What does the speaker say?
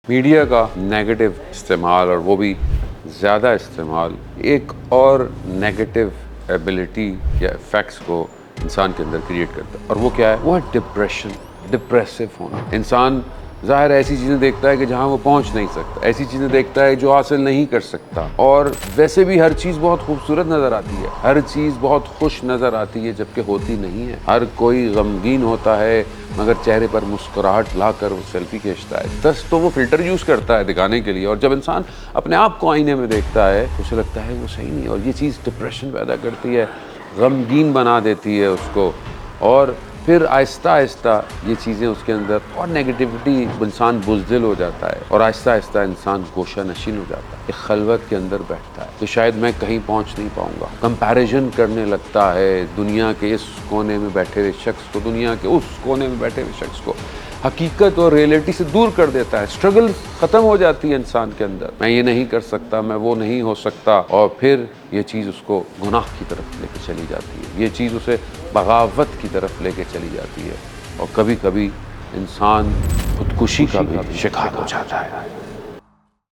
Media کا negative استعمال اور وہ بھی زیادہ استعمال ایک اور نیگیٹو ایبلٹی یا افیکٹس کو انسان کے اندر کریٹ کرتا ہے، اور وہ کیا ہے؟ وہ ہے ڈپریسو ہونا۔ انسان ظاہر ایسی چیزیں دیکھتا ہے کہ جہاں وہ پہنچ نہیں سکتا، ایسی چیزیں دیکھتا ہے جو حاصل نہیں کر سکتا، اور ویسے بھی ہر چیز بہت خوبصورت نظر آتی ہے، ہر چیز بہت خوش نظر آتی ہے جبکہ ہوتی نہیں ہے۔ ہر کوئی غمگین ہوتا ہے مگر چہرے پر مسکراہٹ لا کر وہ سیلفی کھینچتا ہے، بس تو وہ فلٹر یوز کرتا ہے دکھانے کے لیے، اور جب انسان اپنے آپ کو آئینے میں دیکھتا ہے اسے لگتا ہے وہ صحیح نہیں، اور یہ چیز ڈپریشن پیدا کرتی ہے، غمگین بنا دیتی ہے اس کو، اور پھر آہستہ آہستہ یہ چیزیں اس کے اندر اور نیگیٹیوٹی، انسان بزدل ہو جاتا ہے، اور آہستہ آہستہ انسان گوشہ نشین ہو جاتا ہے، ایک خلوت کے اندر بیٹھتا ہے کہ شاید میں کہیں پہنچ نہیں پاؤں گا، کمپیریزن کرنے لگتا ہے دنیا کے اس کونے میں بیٹھے ہوئے شخص کو دنیا کے اس کونے میں بیٹھے ہوئے شخص کو، حقیقت اور ریئلٹی سے دور کر دیتا ہے، اسٹرگل ختم ہو جاتی ہے انسان کے اندر، میں یہ نہیں کر سکتا، میں وہ نہیں ہو سکتا، اور پھر یہ چیز اس کو گناہ کی طرف لے کے چلی جاتی ہے، یہ چیز اسے بغاوت کی طرف لے کے چلی جاتی ہے، اور کبھی کبھی انسان خودکشی کا بھی شکار ہو جاتا ہے۔